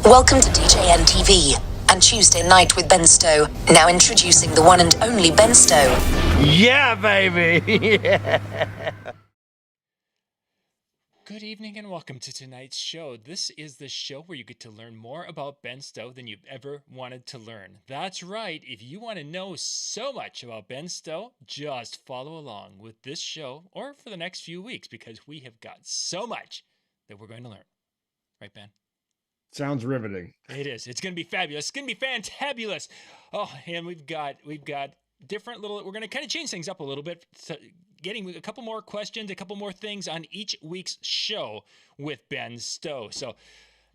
Welcome to DJNTV and Tuesday Night with Ben Stowe. Now introducing the one and only Ben Stowe. Yeah, baby! Yeah. Good evening and welcome to tonight's show. This is the show where you get to learn more about Ben Stowe than you've ever wanted to learn. That's right. If you want to know so much about Ben Stowe, just follow along with this show or for the next few weeks because we have got so much that we're going to learn. Right, Ben? Sounds riveting. It is. It's going to be fabulous. It's going to be fantabulous. Oh, and we've got different little, we're going to kind of change things up a little bit. So getting a couple more questions, a couple more things on each week's show with Ben Stowe. So,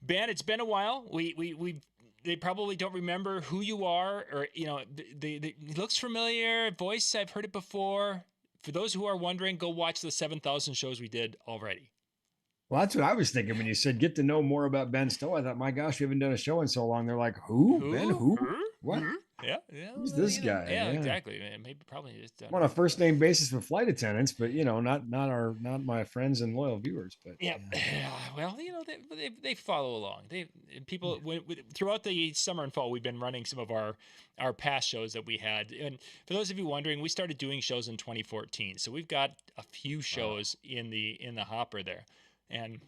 Ben, it's been a while. They probably don't remember who you are, or it looks familiar. Voice, I've heard it before. For those who are wondering, go watch the 7,000 shows we did already. Well, that's what I was thinking when you said get to know more about Ben Stowe. I thought, my gosh, we haven't done a show in so long. They're like, who? Ben who? What? Yeah. Who's this guy? Yeah, exactly. Maybe probably just I'm on a first name basis with flight attendants, but not my friends and loyal viewers. But yeah. Well, they follow along. People throughout the summer and fall, we've been running some of our past shows that we had. And for those of you wondering, we started doing shows in 2014, so we've got a few shows in the hopper there. And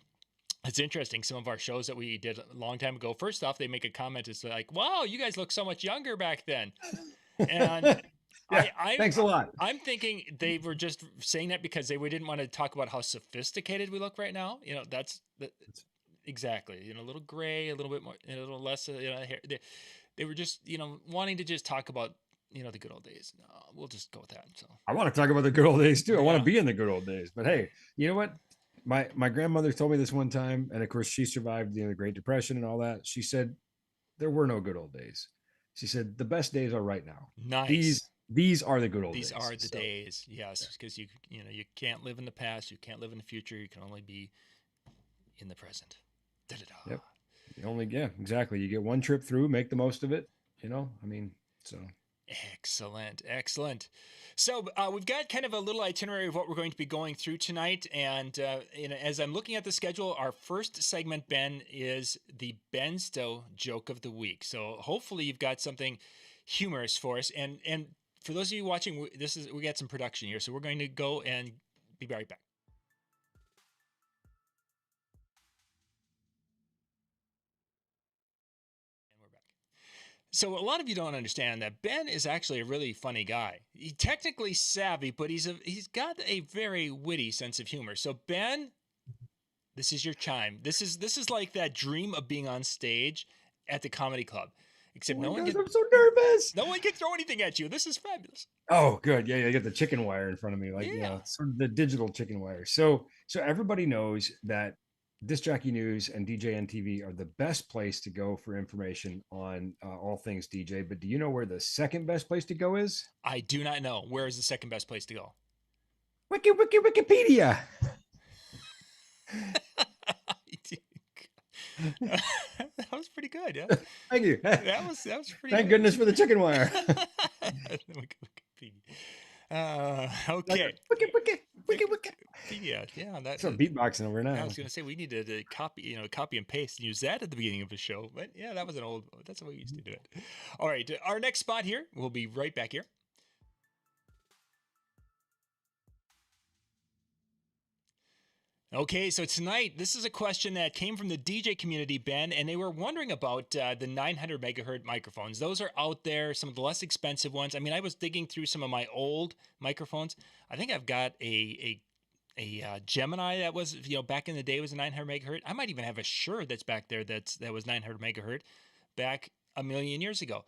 it's interesting, some of our shows that we did a long time ago, first off, they make a comment. It's like, wow, you guys look so much younger back then. And yeah, thanks a lot. I'm thinking they were just saying that because they didn't want to talk about how sophisticated we look right now. That's exactly, a little gray, a little bit more, a little less, hair. They were just, wanting to just talk about, the good old days. No, we'll just go with that. So I want to talk about the good old days too. Yeah. I want to be in the good old days, but hey, you know what? My grandmother told me this one time, and of course she survived the Great Depression and all that. She said there were no good old days. She said the best days are right now. Nice. These are the good old days. These are the days. Yes, because you can't live in the past, you can't live in the future, you can only be in the present. Da-da-da. Yep. Exactly. You get one trip through, make the most of it. So. Excellent. So we've got kind of a little itinerary of what we're going to be going through tonight. And as I'm looking at the schedule, our first segment, Ben, is the Ben Stowe Joke of the Week. So hopefully you've got something humorous for us. And for those of you watching, we got some production here. So we're going to go and be right back. So a lot of you don't understand that Ben is actually a really funny guy. He's technically savvy, but he's got a very witty sense of humor. So Ben, this is your chime. This is like that dream of being on stage at the comedy club. Except I'm so nervous. No one can throw anything at you. This is fabulous. Oh, good. Yeah, you got the chicken wire in front of me, sort of the digital chicken wire. So everybody knows that DiscJockeyNews and DJNTV are the best place to go for information on all things DJ. But do you know where the second best place to go is? I do not know. Where is the second best place to go? Wikipedia. That was pretty good. Yeah. Thank you. That was pretty. Thank goodness for the chicken wire. Okay. Yeah. That's some beatboxing over now. I was going to say we needed to copy and paste and use that at the beginning of the show. But yeah, that's the way we used to do it. All right, our next spot here. We'll be right back here. Okay, so tonight, this is a question that came from the DJ community, Ben, and they were wondering about the 900 megahertz microphones. Those are out there, some of the less expensive ones. I mean, I was digging through some of my old microphones. I think I've got a Gemini that was, back in the day was a 900 megahertz. I might even have a Shure that's back there that was 900 megahertz back a million years ago.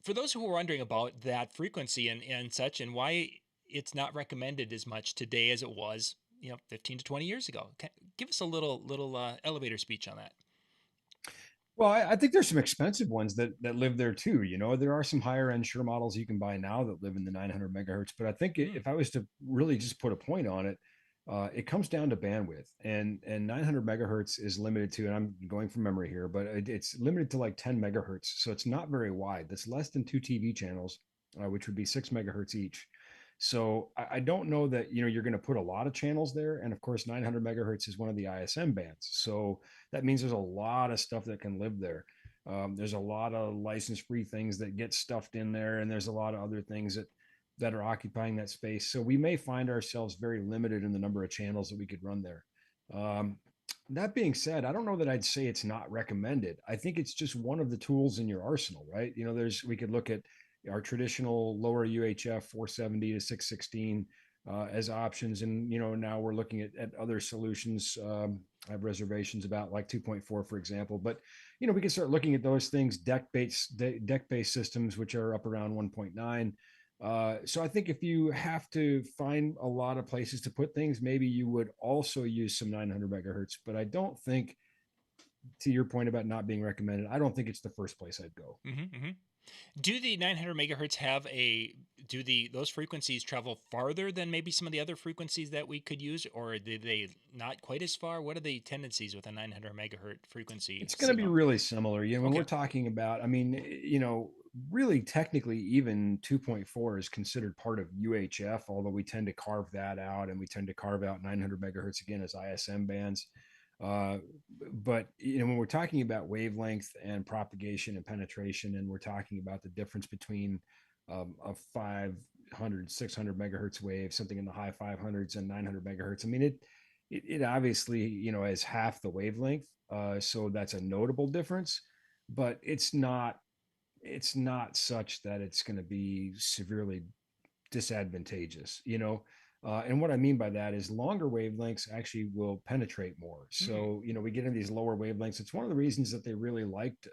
For those who are wondering about that frequency and such, and why it's not recommended as much today as it was 15 to 20 years ago. Give us a little elevator speech on that. Well, I think there's some expensive ones that live there too. There are some higher end Shure models you can buy now that live in the 900 megahertz. But I think if I was to really just put a point on it, it comes down to bandwidth, and 900 megahertz is limited to, and I'm going from memory here, but it's limited to like 10 megahertz. So it's not very wide. That's less than 2 TV channels, which would be 6 megahertz each. So I don't know that, you're going to put a lot of channels there. And of course, 900 megahertz is one of the ISM bands. So that means there's a lot of stuff that can live there. There's a lot of license-free things that get stuffed in there, and there's a lot of other things that are occupying that space. So we may find ourselves very limited in the number of channels that we could run there. Um, that being said, I don't know that I'd say it's not recommended. I think it's just one of the tools in your arsenal, right? We could look at our traditional lower UHF 470 to 616 as options, and now we're looking at other solutions. I have reservations about like 2.4, for example, but we can start looking at those things, deck-based systems, which are up around 1.9. So I think if you have to find a lot of places to put things, maybe you would also use some 900 megahertz. But I don't think, to your point about not being recommended, I don't think it's the first place I'd go. Do the 900 megahertz those frequencies travel farther than maybe some of the other frequencies that we could use, or do they not quite as far? What are the tendencies with a 900 megahertz frequency It's going to be really similar. When Okay. we're talking about, really technically even 2.4 is considered part of UHF, although we tend to carve that out, and we tend to carve out 900 megahertz again as ISM bands. But when we're talking about wavelength and propagation and penetration, and we're talking about the difference between a 500, 600 megahertz wave, something in the high 500s, and 900 megahertz, it obviously has half the wavelength, so that's a notable difference, but it's not such that it's going to be severely disadvantageous. And what I mean by that is longer wavelengths actually will penetrate more. So, we get in these lower wavelengths. It's one of the reasons that they really liked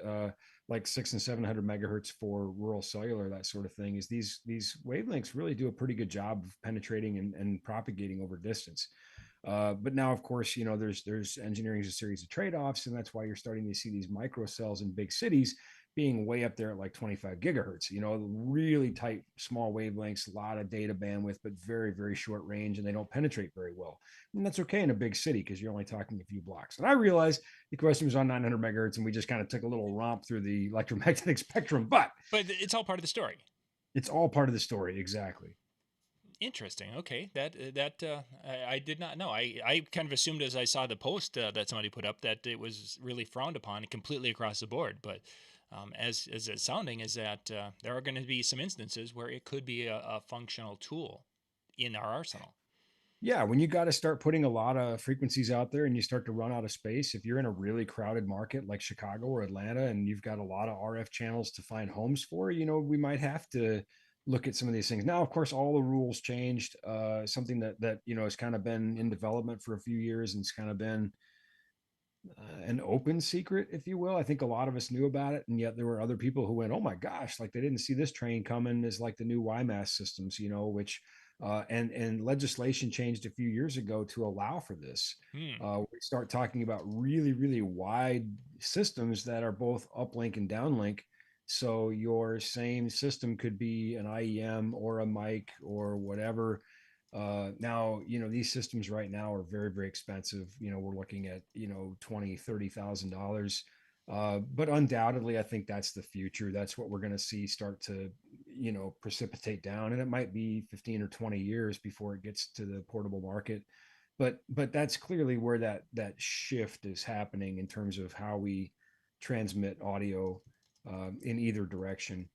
like 600 and 700 megahertz for rural cellular, that sort of thing, is these wavelengths really do a pretty good job of penetrating and propagating over distance. But now, of course, there's engineering is a series of trade-offs, and that's why you're starting to see these microcells in big cities being way up there at like 25 gigahertz, really tight, small wavelengths, a lot of data bandwidth, but very, very short range, and they don't penetrate very well. And that's okay in a big city because you're only talking a few blocks. And I realize the question was on 900 megahertz, and we just kind of took a little romp through the electromagnetic spectrum, but it's all part of the story. It's all part of the story, exactly. Interesting. Okay, I did not know. I kind of assumed as I saw the post that somebody put up that it was really frowned upon completely across the board. But as it's sounding is that there are going to be some instances where it could be a functional tool in our arsenal. Yeah, when you got to start putting a lot of frequencies out there and you start to run out of space, if you're in a really crowded market like Chicago or Atlanta and you've got a lot of RF channels to find homes for, we might have to look at some of these things. Now, of course, all the rules changed. Something that has kind of been in development for a few years, and it's kind of been an open secret, if you will. I think a lot of us knew about it, and yet there were other people who went, "Oh my gosh, like they didn't see this train coming." Is like the new WiMAS systems, which and legislation changed a few years ago to allow for this. We start talking about really, really wide systems that are both uplink and downlink. So your same system could be an IEM or a mic or whatever. Now, these systems right now are very, very expensive. We're looking at, $20,000, $30,000. But undoubtedly, I think that's the future. That's what we're going to see start to, precipitate down. And it might be 15 or 20 years before it gets to the portable market. But that's clearly where that shift is happening in terms of how we transmit audio in either direction.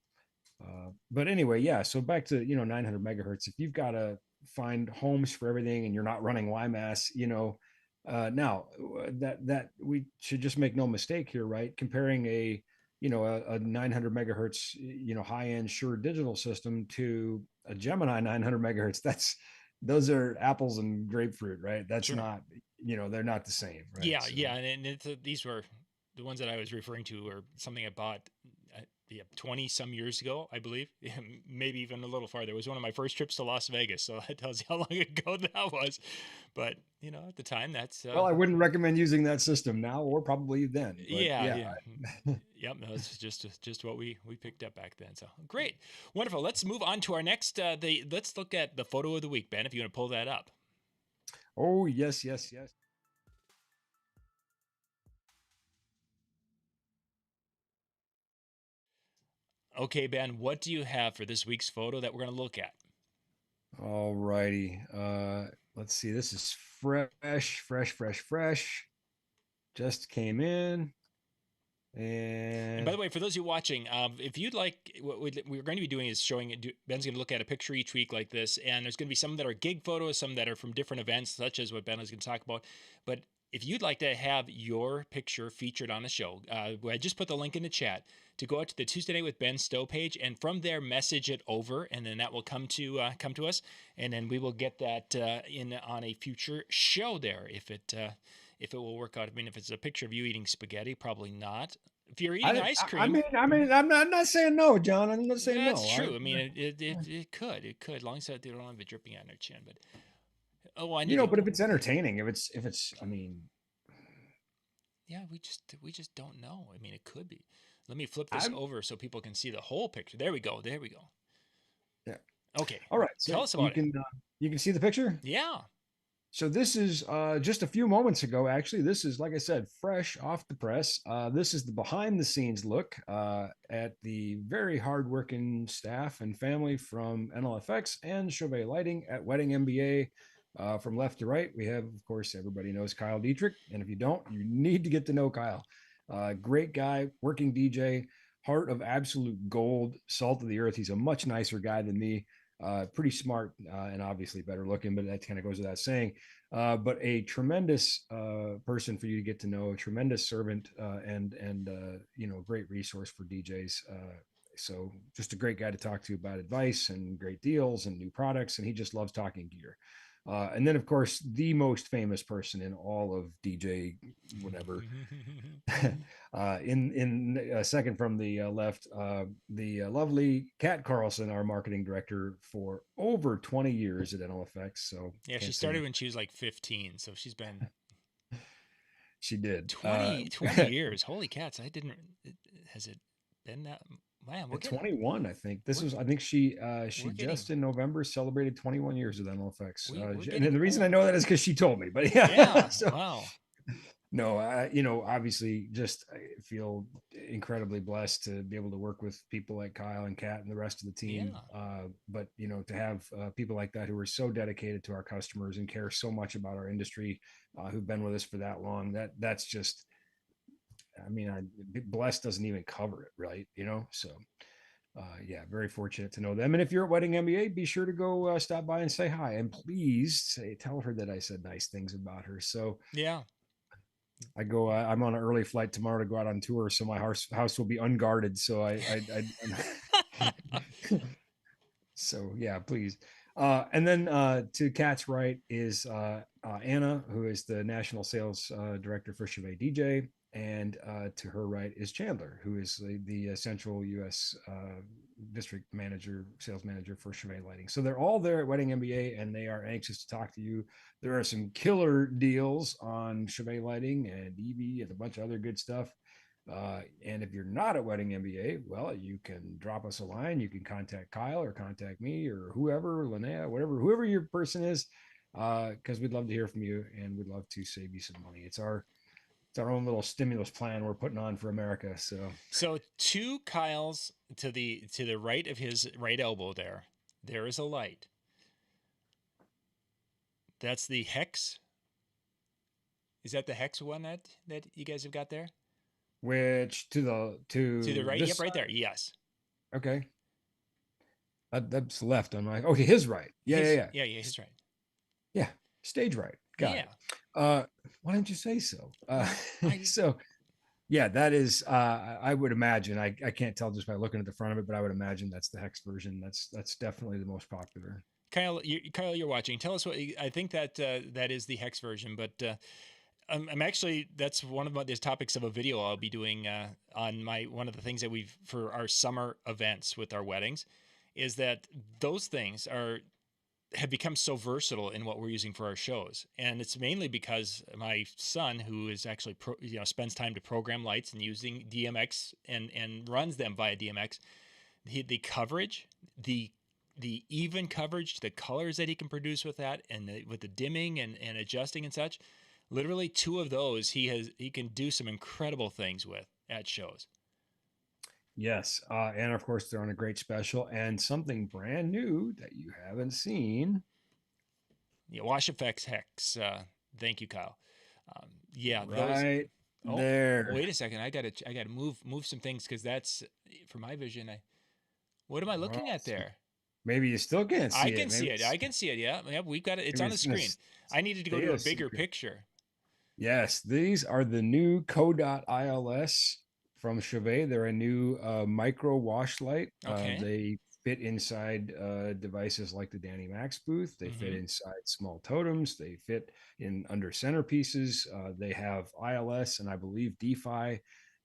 But anyway, yeah. So back to 900 megahertz. If you've got to find homes for everything and you're not running WiMAS, now that we should just make no mistake here, right? Comparing a 900 megahertz high end Shure digital system to a Gemini 900 megahertz, those are apples and grapefruit, right? That's not they're not the same, right? Yeah, so. Yeah, and these were the ones that I was referring to were something I bought 20 some years ago, I believe, maybe even a little farther. It was one of my first trips to Las Vegas, so that tells you how long ago that was. But at the time, that's well, I wouldn't recommend using that system now or probably then. But yeah. Yep, that was just what we picked up back then. So great, wonderful. Let's move on to our next. Let's look at the photo of the week, Ben. If you want to pull that up. Oh yes. Okay, Ben, what do you have for this week's photo that we're going to look at? All righty. Let's see. This is fresh. Just came in. And by And the way, for those of you watching, if you'd like, what we're going to be doing is showing it. Ben's going to look at a picture each week like this, and there's going to be some that are gig photos, some that are from different events, such as what Ben is going to talk about. But if you'd like to have your picture featured on the show, I just put the link in the chat to go out to the Tuesday Night with Ben Stowe page, and from there message it over, and then that will come to us, and then we will get that in on a future show there if it will work out. I mean, if it's a picture of you eating spaghetti, probably not. If you're eating ice cream, I'm not saying no, John. I'm not saying that's no. true. I mean, it could, as long as they don't have it dripping on their chin. But I You need know, to. but if it's entertaining, if it's, I mean, Yeah, we just don't know. I mean, it could be. Let me flip this I'm over so people can see the whole picture. There we go. There we go. yeah. Okay, All right. So tell us about it. you can see the picture. Yeah. So this is just a few moments ago. Actually, this is, like I said, fresh off the press. This is the behind the scenes look at the very hardworking staff and family from NLFX and Chauvet Lighting at Wedding MBA. From left to right, we have, of course, everybody knows Kyle Dietrich, and if you don't, you need to get to know Kyle. Great guy, working DJ, heart of absolute gold, salt of the earth. He's a much nicer guy than me. Pretty smart and obviously better looking, but that kind of goes without saying. But a tremendous person for you to get to know, a tremendous servant, and great resource for DJs. So just a great guy to talk to about advice and great deals and new products, and he just loves talking gear. And then, of course, the most famous person in all of DJ, whatever, in second from the left, the lovely Kat Carlson, our marketing director for over 20 years at NLFX. So Yeah, she started when she was like 15, so she's been she did 20 years. Holy cats! I didn't. Has it been that? Man, we're getting 21. I think this was. I think she we're just getting in November celebrated 21 years with NLFX. we're And getting the reason I old. know that is because she told me. But yeah, Yeah. so Wow. no, obviously just I feel incredibly blessed to be able to work with people like Kyle and Kat and the rest of the team. Yeah. But to have people like that who are so dedicated to our customers and care so much about our industry, who've been with us for that long, that's just, I mean, blessed doesn't even cover it, right? So yeah, very fortunate to know them. And if you're at Wedding MBA, be sure to go stop by and say hi, and please tell her that I said nice things about her. So Yeah. I'm on an early flight tomorrow to go out on tour, so my house will be unguarded. So so yeah, please. And then to Kat's right is Anna, who is the national sales director for Chauvet DJ, and to her right is Chandler, who is the central U.S. District manager, sales manager for Chauvet Lighting. So they're all there at Wedding MBA, and they are anxious to talk to you. There are some killer deals on Chauvet Lighting and EV and a bunch of other good stuff. And if you're not at Wedding MBA, well, you can drop us a line. You can contact Kyle or contact me or whoever, Linnea, whoever your person is, because we'd love to hear from you and we'd love to save you some money. It's our own little stimulus plan we're putting on for America. So two Kyles to the right of his right elbow there is a light. That's the hex. Is that the hex one that you guys have got there? Which to the right? this Yep, right side? there. Yes. Okay. That's left. I'm like, okay, his right. Yeah. Yeah, he's right. Yeah, stage right. Got Yeah. it. Why didn't you say so? I So yeah, that is. I would imagine. I can't tell just by looking at the front of it, but I would imagine that's the hex version. That's definitely the most popular. Kyle, you're watching. Tell us what I think that that is the hex version, but I'm actually that's one of the topics of a video I'll be doing on one of the things that we've for our summer events with our weddings, is that those things have become so versatile in what we're using for our shows, and it's mainly because my son, who is actually spends time to program lights and using DMX and runs them via DMX, the coverage, the even coverage, the colors that he can produce with that, and with the dimming and adjusting and such. Literally two of those he can do some incredible things with at shows. Yes, and of course they're on a great special and something brand new that you haven't seen. Yeah, Wash Effects Hex. Thank you, Kyle. Yeah, those. Right Oh, there. wait a second. I gotta move some things because that's for my vision. What am I Well, looking at there? maybe you still can't I see it. can Maybe see it. I can see it. Yeah, yeah. We've got it. It's maybe on the it's gonna screen. I needed to go stay to a a bigger secret. picture. Yes, these are the new Co.ILS from Chauvet. They're a new micro wash light. Okay. They fit inside devices like the Danny Max booth. They fit Mm-hmm. inside small totems. They fit in under centerpieces. They have ILS and I believe DeFi.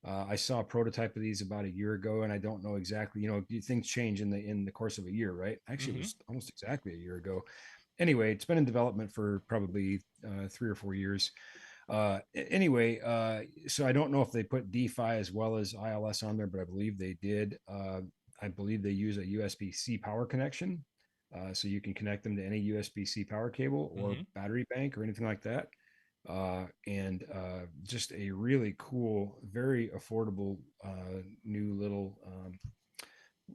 I saw a prototype of these about a year ago, and I don't know exactly. Things change in the course of a year, right? Actually, it Mm-hmm. was almost exactly a year ago. Anyway, it's been in development for probably 3 or 4 years. Anyway, so I don't know if they put DeFi as well as ILS on there, but I believe they did. I believe they use a USB-C power connection, so you can connect them to any USB-C power cable or Mm-hmm. battery bank or anything like that. And just a really cool, very affordable new little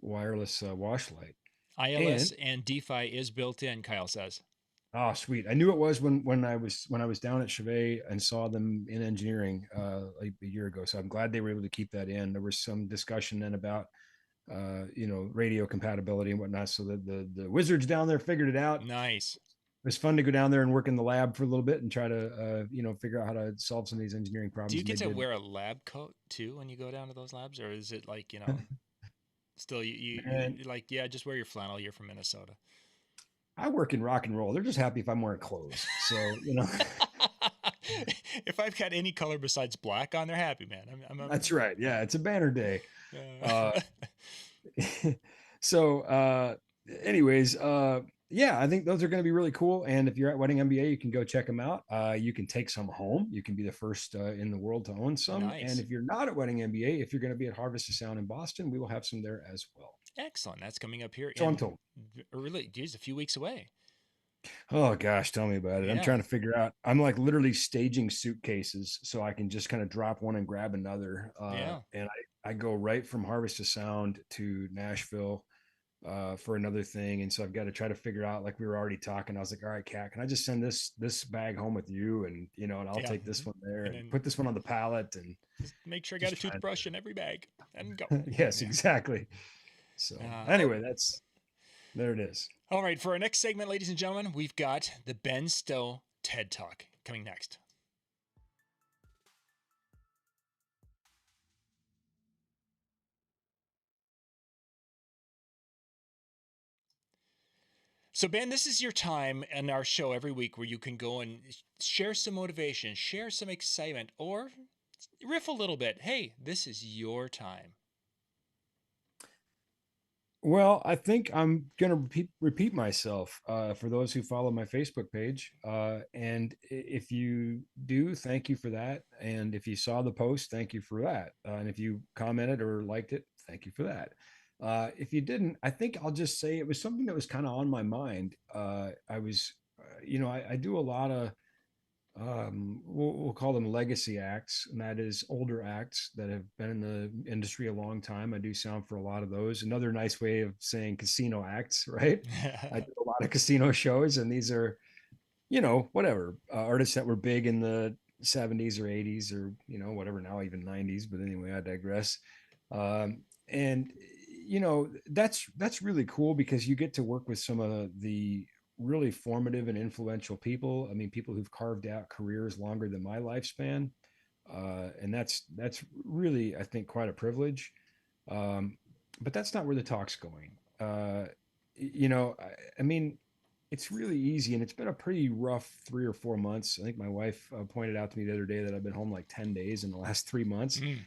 wireless wash light. ILS And and DeFi is built in. Kyle says. oh, sweet! I knew it was when I was down at Chevet and saw them in engineering like a year ago. So I'm glad they were able to keep that in. There was some discussion then about radio compatibility and whatnot. So the wizards down there figured it out. Nice. It was fun to go down there and work in the lab for a little bit and try to figure out how to solve some of these engineering Do problems. you And they get to did. wear a lab coat too when you go down to those labs, or is it like still Man, you like just wear your flannel? You're from Minnesota. I work in rock and roll. They're just happy if I'm wearing clothes. So If I've got any color besides black on, they're happy, man. that's right. Yeah, it's a banner day. Uh, uh, so anyways yeah, I think those are going to be really cool, and if you're at Wedding MBA you can go check them out. You can take some home. You can be the first in the world to own some, and nice. if you're not at Wedding MBA, if you're going to be at Harvest of Sound in Boston, we will have some there as well. Excellent. That's coming up here So I'm in told. early, geez, a few weeks away. Oh gosh, tell me about it. I'm Yeah. trying to figure out. I'm like literally staging suitcases so I can just kind of drop one and grab another. Yeah. And I go right from Harvest of Sound to Nashville for another thing, and so I've got to try to figure out. Like we were already talking, I was like, all right, Kat, can I just send this bag home with you, and and I'll Yeah. take this one there And and then put this one on the pallet, and just make sure I got a just trying toothbrush in every bag and go. to. Yes, Yeah. exactly. So Oh, anyway, that's there it is. all right. For our next segment, ladies and gentlemen, we've got the Ben Stowe TED Talk coming next. So, Ben, this is your time in our show every week where you can go and share some motivation, share some excitement, or riff a little bit. Hey, this is your time. Well, I think I'm going to repeat myself for those who follow my Facebook page. And if you do, thank you for that. And if you saw the post, thank you for that. And if you commented or liked it, thank you for that. If you didn't, I think I'll just say it was something that was kind of on my mind. I was, I do a lot of we'll call them legacy acts, and that is older acts that have been in the industry a long time. I do sound for a lot of those. Another nice way of saying casino acts, right? I do a lot of casino shows, and these are, whatever artists that were big in the 70s or 80s or whatever now, even 90s. But anyway, I digress. And that's really cool because you get to work with some of the really formative and influential people. I mean, people who've carved out careers longer than my lifespan, and that's really, I think, quite a privilege. Um, but that's not where the talk's going. I mean, it's really easy, and it's been a pretty rough 3 or 4 months. I think my wife pointed out to me the other day that I've been home like 10 days in the last 3 months. Mm,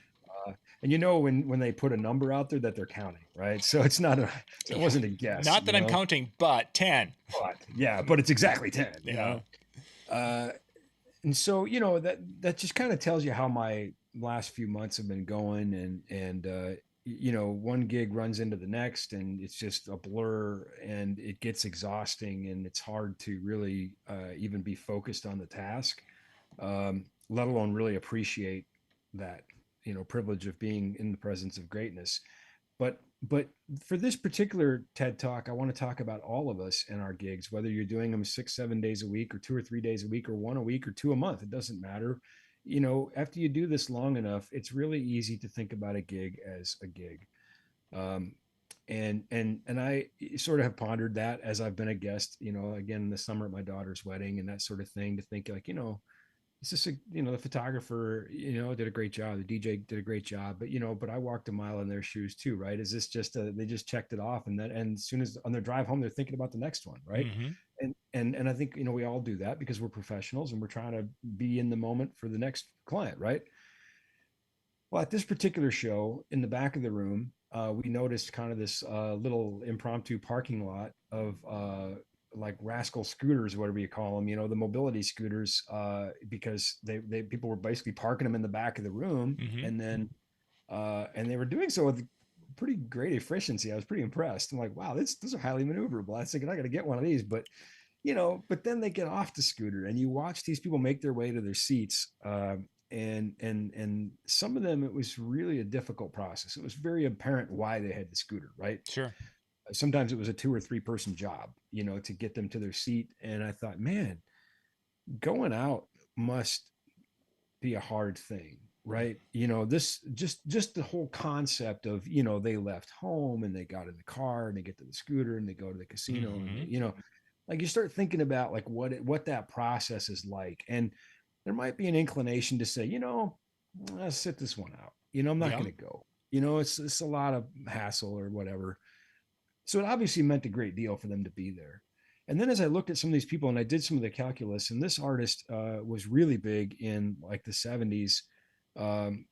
And when they put a number out there that they're counting, right? So it yeah. wasn't a guess, Not that I'm counting, but 10. but yeah, but it's exactly 10, Yeah. Uh, and so, that just kind of tells you how my last few months have been going, and one gig runs into the next, and it's just a blur, and it gets exhausting, and it's hard to really even be focused on the task, let alone really appreciate that privilege of being in the presence of greatness. but for this particular TED talk, I want to talk about all of us and our gigs, whether you're doing them 6, 7 days a week or 2 or 3 days a week or one a week or two a month. It doesn't matter. You know, after you do this long enough, it's really easy to think about a gig as a gig. Um, and I sort of have pondered that as I've been a guest, you know, again in the summer at my daughter's wedding and that sort of thing, to think like, you know, it's just a, you know, the photographer, you know, did a great job, the DJ did a great job, but you know, but I walked a mile in their shoes too, right? Is this just they just checked it off, and then, and as soon as on their drive home they're thinking about the next one, right? Mm-hmm. And I think, you know, we all do that because we're professionals and we're trying to be in the moment for the next client, right? Well, at this particular show, in the back of the room, we noticed kind of this little impromptu parking lot of like rascal scooters, whatever you call them, you know, the mobility scooters, because they people were basically parking them in the back of the room, Mm-hmm. and they were doing so with pretty great efficiency. I was pretty impressed. I'm like, wow, those are highly maneuverable. I was thinking I got to get one of these, but you know, but then they get off the scooter and you watch these people make their way to their seats. And some of them, it was really a difficult process. It was very apparent why they had the scooter, right? Sure. Sometimes it was a 2 or 3 person job, you know, to get them to their seat. And I thought, man, going out must be a hard thing, right? You know, this just the whole concept of, you know, they left home and they got in the car and they get to the scooter and they go to the casino and Mm-hmm. they, you know, like you start thinking about like what that process is like, and there might be an inclination to say, you know, let's sit this one out. You know, I'm not Yeah. going to go. You know, it's a lot of hassle or whatever. So it obviously meant a great deal for them to be there. And then as I looked at some of these people and I did some of the calculus, and this artist was really big in like the 70s. Um,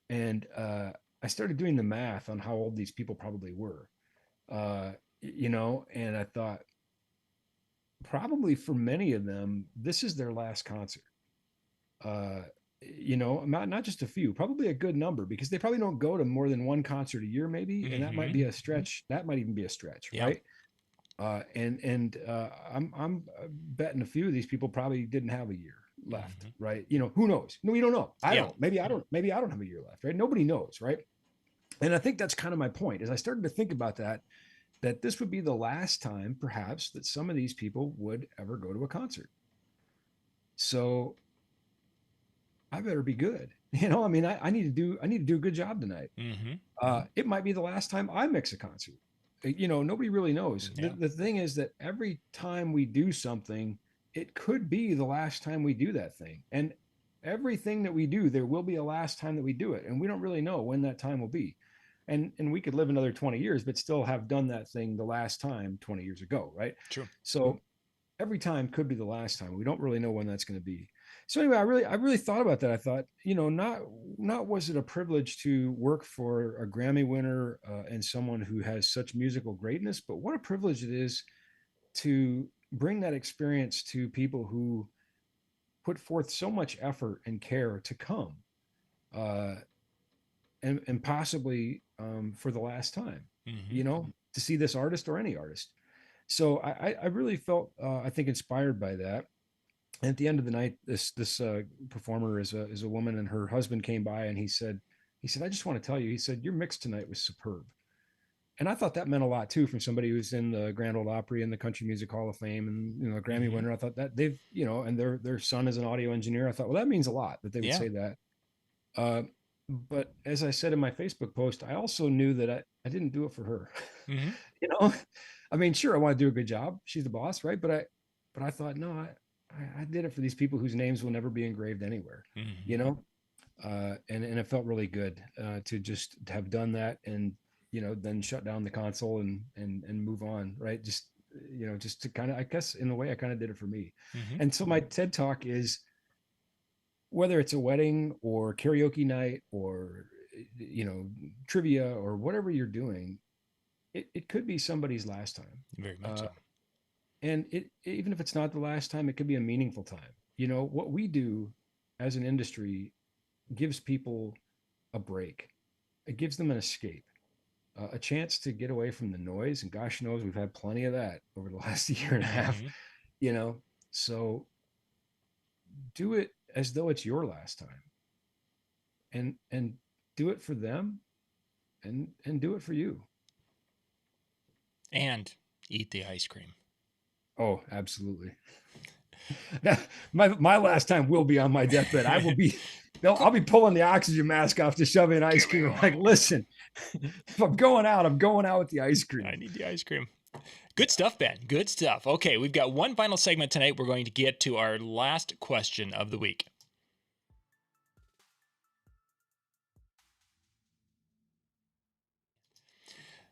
and I started doing the math on how old these people probably were, you know, and I thought probably for many of them, this is their last concert. Uh, you know, not just a few, probably a good number, because they probably don't go to more than one concert a year, maybe, and that might Mm-hmm. be a stretch. That might even be a stretch, Yeah. right? And I'm betting a few of these people probably didn't have a year left, Mm-hmm. right? You know, who knows? No, we don't know. I Yeah. don't. Maybe I don't. Maybe I don't have a year left, right? Nobody knows, right? And I think that's kind of my point. As I started to think about that, that this would be the last time, perhaps, that some of these people would ever go to a concert. So I better be good. You know, I mean, I need to do a good job tonight. Mm-hmm. It might be the last time I mix a concert. You know, nobody really knows. Yeah. The thing is that every time we do something, it could be the last time we do that thing. And everything that we do, there will be a last time that we do it. And we don't really know when that time will be. And we could live another 20 years, but still have done that thing the last time 20 years ago, right? True. So every time could be the last time. We don't really know when that's going to be. So anyway, I really thought about that. I thought, you know, not was it a privilege to work for a Grammy winner and someone who has such musical greatness, but what a privilege it is to bring that experience to people who put forth so much effort and care to come, uh, and possibly for the last time, Mm-hmm. you know, to see this artist or any artist. So I really felt I think inspired by that. And at the end of the night, this performer is a woman, and her husband came by and he said I just want to tell you, he said, your mix tonight was superb. And I thought that meant a lot too, from somebody who's in the Grand Ole Opry and the Country Music Hall of Fame and, you know, Grammy Mm-hmm. winner. I thought that they've, you know, and their son is an audio engineer. I thought, well, that means a lot that they would Yeah. say that. Uh, but as I said in my Facebook post, I also knew that I didn't do it for her. Mm-hmm. You know, I mean, sure, I want to do a good job. She's the boss, right? But I thought, no, I did it for these people whose names will never be engraved anywhere, Mm-hmm. you know? And it felt really good to just have done that, and, you know, then shut down the console and move on, right? Just, you know, just to kind of, I guess in a way I kind of did it for me. Mm-hmm. And so my TED talk is, whether it's a wedding or karaoke night or, you know, trivia or whatever you're doing, it could be somebody's last time. Very much Uh, so. and it, even if it's not the last time, it could be a meaningful time. You know, what we do as an industry gives people a break. It gives them an escape, a chance to get away from the noise. And gosh knows we've had plenty of that over the last year and a half, Mm-hmm. you know. So do it as though it's your last time, and do it for them, and do it for you. And eat the ice cream. Oh, absolutely. my last time will be on my deathbed. I will be. I'll be pulling the oxygen mask off to shove in ice cream. Like, listen, if I'm going out with the ice cream. I need the ice cream. Good stuff, Ben. Good stuff. Okay, we've got one final segment tonight. We're going to get to our last question of the week.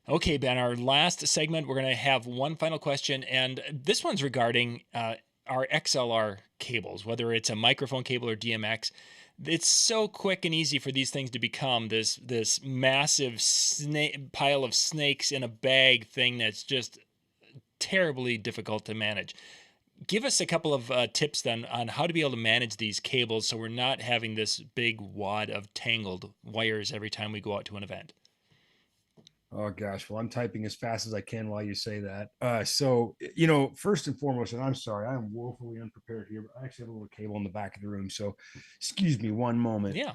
Okay, Ben, our last segment, we're going to have one final question, and this one's regarding our XLR cables, whether it's a microphone cable or DMX. It's so quick and easy for these things to become this massive pile of snakes in a bag thing that's just terribly difficult to manage. Give us a couple of tips then on how to be able to manage these cables so we're not having this big wad of tangled wires every time we go out to an event. Oh gosh, well, I'm typing as fast as I can while you say that. So, first and foremost, and I'm sorry, I am woefully unprepared here, but I actually have a little cable in the back of the room. So, excuse me one moment. Yeah.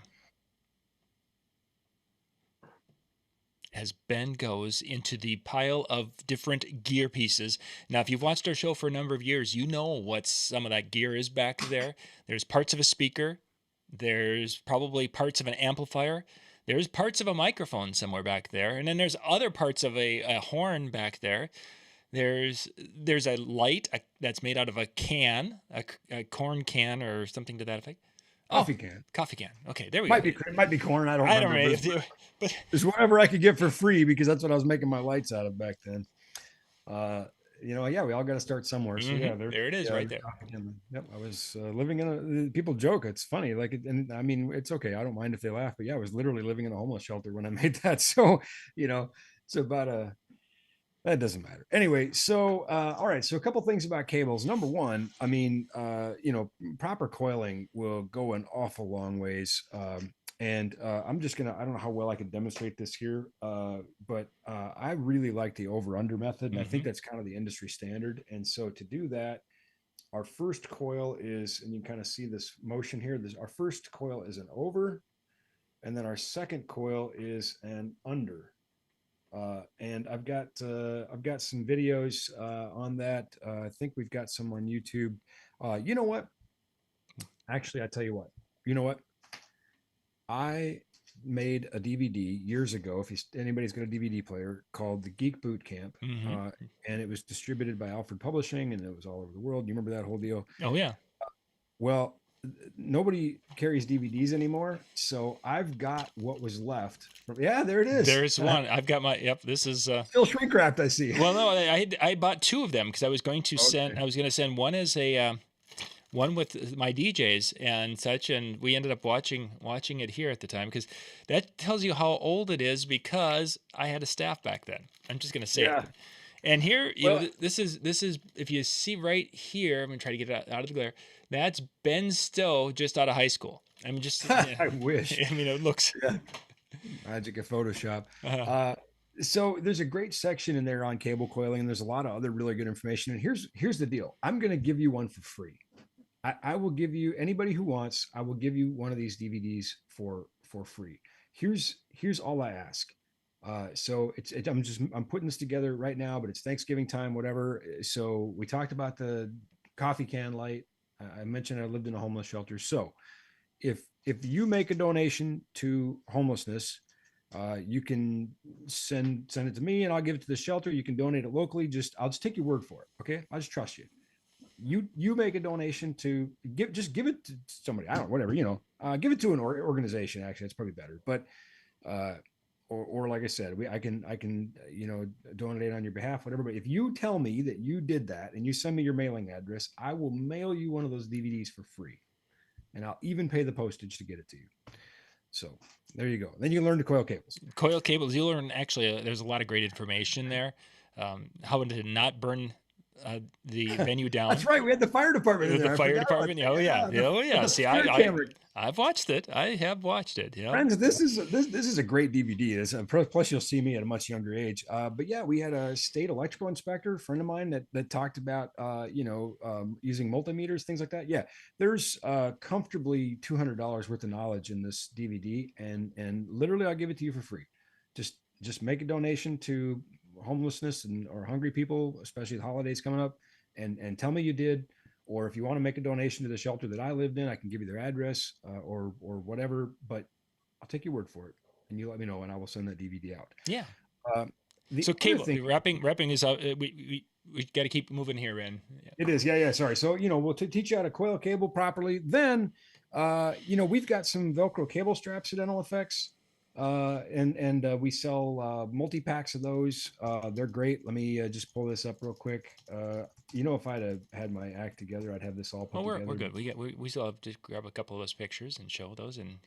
As Ben goes into the pile of different gear pieces. Now, if you've watched our show for a number of years, you know what some of that gear is back there. There's parts of a speaker. There's probably parts of an amplifier. There's parts of a microphone somewhere back there. And then there's other parts of a horn back there. There's a light that's made out of a can, a corn can or something to that effect. Coffee can. Coffee can. Okay, there we go. Might be corn. I don't remember. But it's whatever I could get for free because that's what I was making my lights out of back then. We all got to start somewhere. So yeah, there it is, right there. Yep, I was living in a. People joke it's funny, and I mean it's okay. I don't mind if they laugh, but yeah, I was literally living in a homeless shelter when I made that. So it's about that doesn't matter. Anyway, so all right. So a couple things about cables. Number one, I mean, proper coiling will go an awful long ways. And I'm just gonna. I don't know how well I can demonstrate this here, but I really like the over/under method, and I think that's kind of the industry standard. And so to do that, our first coil is, and you kind of see this motion here. Our first coil is an over, and then our second coil is an under. And I've got some videos on that. I think we've got some on YouTube. You know what? Actually, I tell you what. You know what? I made a DVD years ago. If anybody's got a DVD player, called The Geek Boot Camp, and it was distributed by Alfred Publishing, and it was all over the world. You remember that whole deal? Oh yeah. Well, nobody carries DVDs anymore, so I've got what was left. Yeah, there it is. There's one. I've got my. Yep, this is still shrink wrapped. I see. Well, no, I bought two of them because I was going to send. I was going to send one as a one with my DJs and such, and we ended up watching it here at the time because that tells you how old it is because I had a staff back then. I'm just going to say it. And here, this is if you see right here, I'm going to try to get it out of the glare. That's Ben Stowe just out of high school. I'm just. I wish. I mean, it looks. Magic of Photoshop. So there's a great section in there on cable coiling, and there's a lot of other really good information. And here's the deal. I'm going to give you one for free. I will give you, anybody who wants, I will give you one of these DVDs for free. Here's all I ask. So I'm putting this together right now, but it's Thanksgiving time, whatever. So we talked about the coffee can light. I mentioned I lived in a homeless shelter. So if you make a donation to homelessness, you can send it to me and I'll give it to the shelter. You can donate it locally. I'll just take your word for it. Okay. I'll just trust you. You make a donation to give it to somebody. I don't know, whatever, give it to an organization. Actually, that's probably better. But, or like I said, I can, donate on your behalf, whatever. But if you tell me that you did that and you send me your mailing address, I will mail you one of those DVDs for free. And I'll even pay the postage to get it to you. So there you go. Then you learn to coil cables. Coil cables. You learn actually. There's a lot of great information there. How to not burn the venue down. That's right. We had the fire department. The fire department. Oh yeah. See, I've watched it. I have watched it. Yeah. Friends, this is a great DVD. Plus, you'll see me at a much younger age. But yeah, we had a state electrical inspector, friend of mine, that talked about using multimeters, things like that. Yeah, there's comfortably $200 worth of knowledge in this DVD, and literally I'll give it to you for free. Just just make a donation to homelessness or hungry people, especially the holidays coming up, and tell me you did. Or if you want to make a donation to the shelter that I lived in, I can give you their address or whatever. But I'll take your word for it, and you let me know, and I will send that DVD out. Yeah. Um, the So other cable thing, wrapping is up. We got to keep moving here, Ben. Yeah. it is, yeah. Sorry. So we'll teach you how to coil a cable properly. Then, we've got some Velcro cable straps at Dental Effects, and we sell multi packs of those. They're great. Let me just pull this up real quick. If I'd have had my act together, I'd have this all put together. We're good. We still have to grab a couple of those pictures and show those. And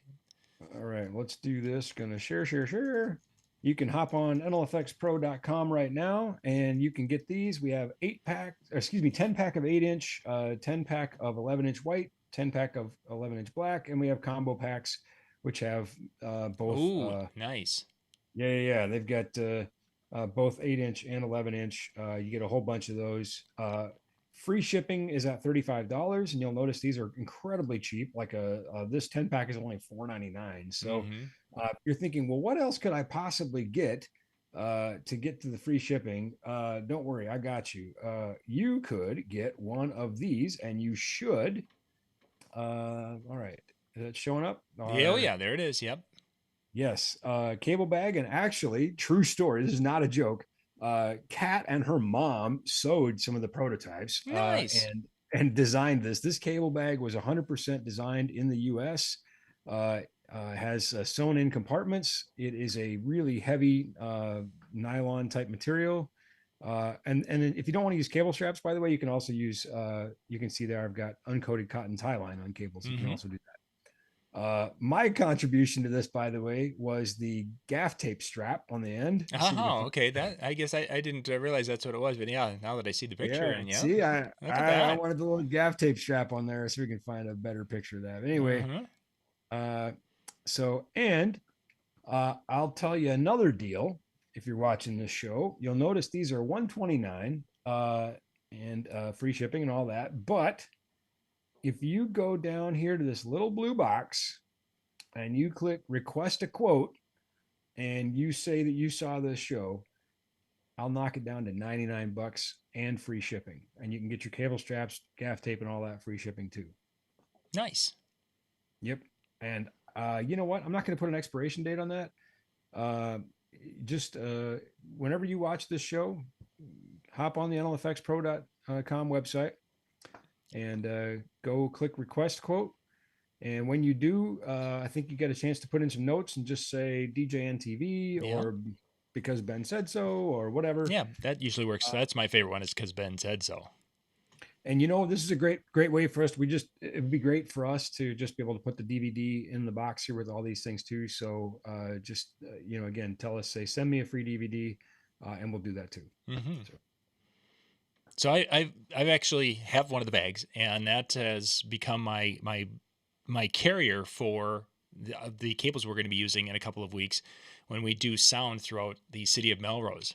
all right, let's do this. Gonna share. You can hop on NLFXPro.com right now, and you can get these. We have 10 pack of 8-inch, 10 pack of 11-inch white, 10 pack of 11-inch black, and we have combo packs, which have both. Ooh, nice. Yeah. They've got both 8-inch and 11-inch. You get a whole bunch of those. Free shipping is at $35, and you'll notice these are incredibly cheap. Like this 10 pack is only $4.99. So you're thinking, well, what else could I possibly get to get to the free shipping? Don't worry, I got you. You could get one of these, and you should. All right, is it showing up? Oh yeah, there it is. Yep. Yes, cable bag, and actually, true story. This is not a joke. Kat and her mom sewed some of the prototypes Nice. and designed this. This cable bag was 100% designed in the U.S. Has sewn in compartments. It is a really heavy nylon type material. And if you don't want to use cable straps, by the way, you can also use. You can see there I've got uncoated cotton tie line on cables. You can also do that. My contribution to this, by the way, was the gaff tape strap on the end. Oh, okay. That I guess I didn't realize that's what it was, but yeah, now that I see the picture, and yeah, see, I bad. wanted the little gaff tape strap on there so we can find a better picture of that. Anyway, I'll tell you another deal. If you're watching this show, you'll notice these are $129 and free shipping and all that, but if you go down here to this little blue box and you click request a quote and you say that you saw this show, I'll knock it down to $99 and free shipping. And you can get your cable straps, gaff tape, and all that free shipping too. Nice. Yep. And you know what? I'm not going to put an expiration date on that. Just whenever you watch this show, hop on the NLFXPro.com website and go click request quote. And when you do, I think you get a chance to put in some notes and just say DJNTV or because Ben said so or whatever. Yeah, that usually works. That's my favorite one is because Ben said so. And this is a great way for us. It would be great for us to just be able to put the DVD in the box here with all these things too. So again, tell us, send me a free DVD and we'll do that too. So I've actually have one of the bags, and that has become my carrier for the cables we're going to be using in a couple of weeks when we do sound throughout the city of Melrose,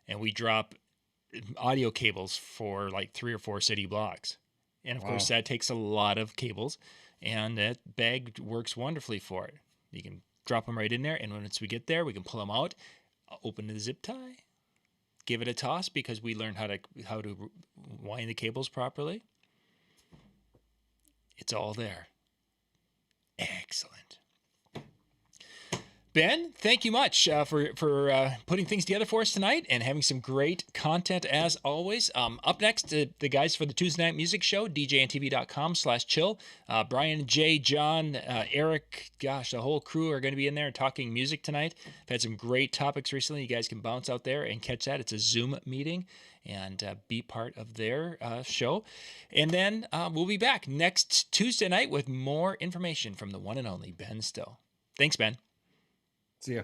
and we drop audio cables for like 3 or 4 city blocks. And of course that takes a lot of cables, and that bag works wonderfully for it. You can drop them right in there, and once we get there, we can pull them out, open the zip tie, give it a toss because we learned how to wind the cables properly. It's all there. Excellent. Ben, thank you much for putting things together for us tonight and having some great content as always. Up next, the guys for the Tuesday Night Music Show, DJNTV.com/chill. Brian, Jay, John, Eric, gosh, the whole crew are going to be in there talking music tonight. I've had some great topics recently. You guys can bounce out there and catch that. It's a Zoom meeting and be part of their show. And then we'll be back next Tuesday night with more information from the one and only Ben Stowe. Thanks, Ben. See ya.